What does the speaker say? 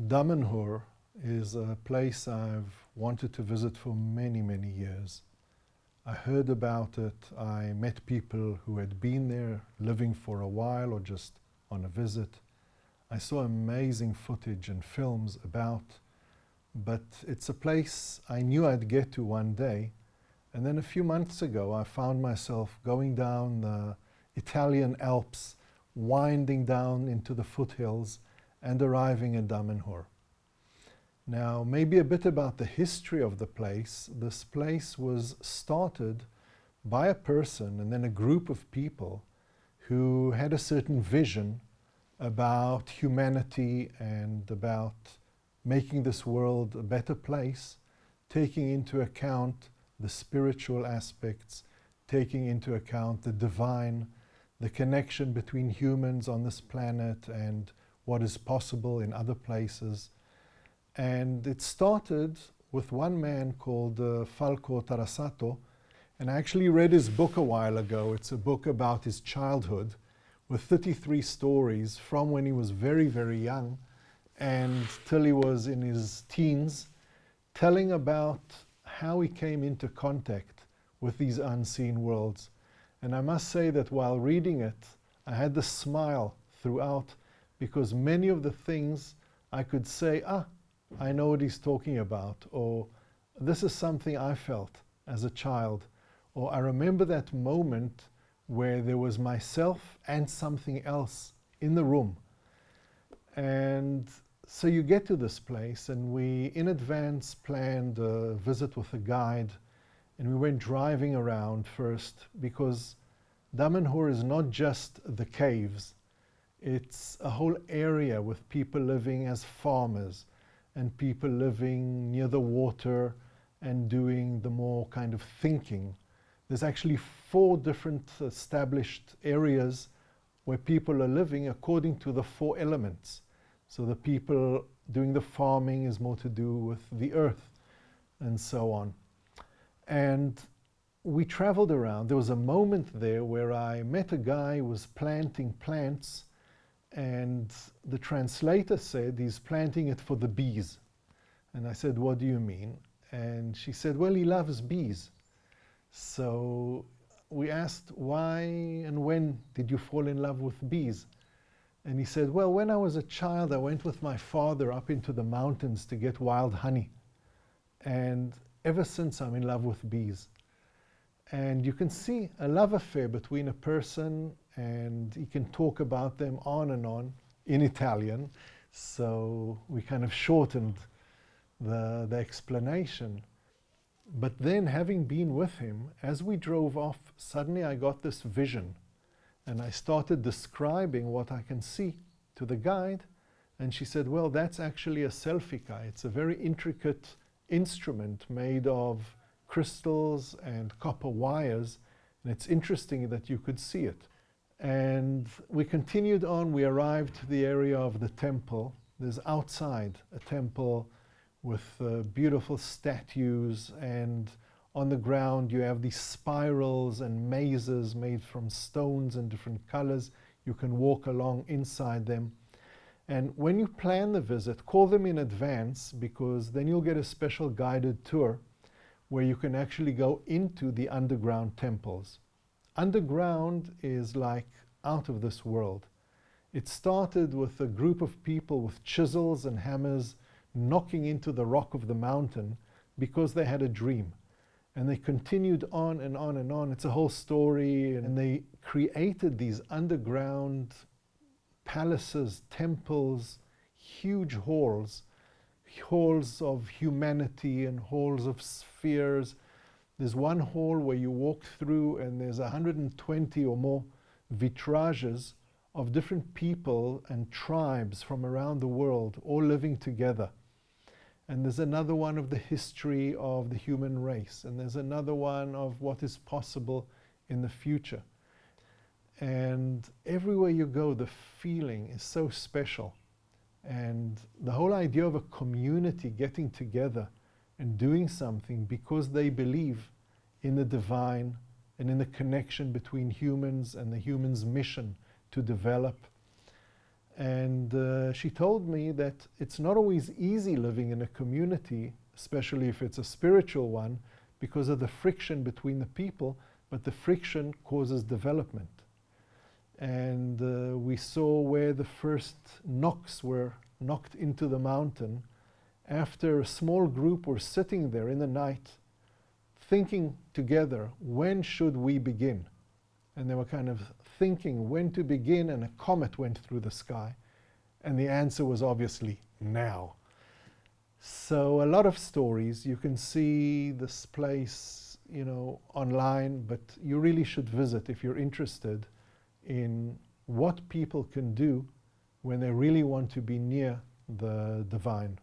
Damanhur is a place I've wanted to visit for many, many years. I heard about it, I met people who had been there living for a while or just on a visit. I saw amazing footage and films about, but it's a place I knew I'd get to one day. And then a few months ago, I found myself going down the Italian Alps, winding down into the foothills and arriving in Damanhur. Now, maybe a bit about the history of the place. This place was started by a person and then a group of people who had a certain vision about humanity and about making this world a better place, taking into account the spiritual aspects, taking into account the divine, the connection between humans on this planet and what is possible in other places. And it started with one man called Falco Tarasato, and I actually read his book a while ago. It's a book about his childhood with 33 stories from when he was very, very young and till he was in his teens, telling about how he came into contact with these unseen worlds. And I must say that while reading it, I had the smile throughout, because many of the things I could say, I know what he's talking about, or this is something I felt as a child, or I remember that moment where there was myself and something else in the room. And so you get to this place, and we in advance planned a visit with a guide, and we went driving around first, because Damanhur is not just the caves, it's a whole area with people living as farmers and people living near the water and doing the more kind of thinking. There's actually 4 different established areas where people are living according to the 4 elements. So the people doing the farming is more to do with the earth and so on. And we traveled around. There was a moment there where I met a guy who was planting plants, and the translator said he's planting it for the bees. And I said, what do you mean? And she said, well, he loves bees. So we asked, why and when did you fall in love with bees? And he said, well, when I was a child, I went with my father up into the mountains to get wild honey. And ever since, I'm in love with bees. And you can see a love affair between a person, and he can talk about them on and on in Italian. So we kind of shortened the explanation. But then, having been with him, as we drove off, suddenly I got this vision. And I started describing what I can see to the guide. And she said, well, that's actually a selfie. It's a very intricate instrument made of crystals and copper wires, and it's interesting that you could see it. And we continued on. We arrived to the area of the temple. There's outside a temple with beautiful statues, and on the ground you have these spirals and mazes made from stones and different colors. You can walk along inside them. And when you plan the visit, call them in advance, because then you'll get a special guided tour where you can actually go into the underground temples. Underground is like out of this world. It started with a group of people with chisels and hammers knocking into the rock of the mountain because they had a dream. And they continued on and on and on. It's a whole story. And they created these underground palaces, temples, huge halls of humanity and halls of spheres. There's one hall where you walk through and there's 120 or more vitrages of different people and tribes from around the world, all living together. And there's another one of the history of the human race. And there's another one of what is possible in the future. And everywhere you go, the feeling is so special. And the whole idea of a community getting together and doing something because they believe in the divine and in the connection between humans and the human's mission to develop. And she told me that it's not always easy living in a community, especially if it's a spiritual one, because of the friction between the people, but the friction causes development. And we saw where the first knocks were knocked into the mountain after a small group were sitting there in the night thinking together, when should we begin? And they were kind of thinking when to begin, and a comet went through the sky. And the answer was obviously now. So a lot of stories. You can see this place, you know, online, but you really should visit if you're interested in what people can do when they really want to be near the divine.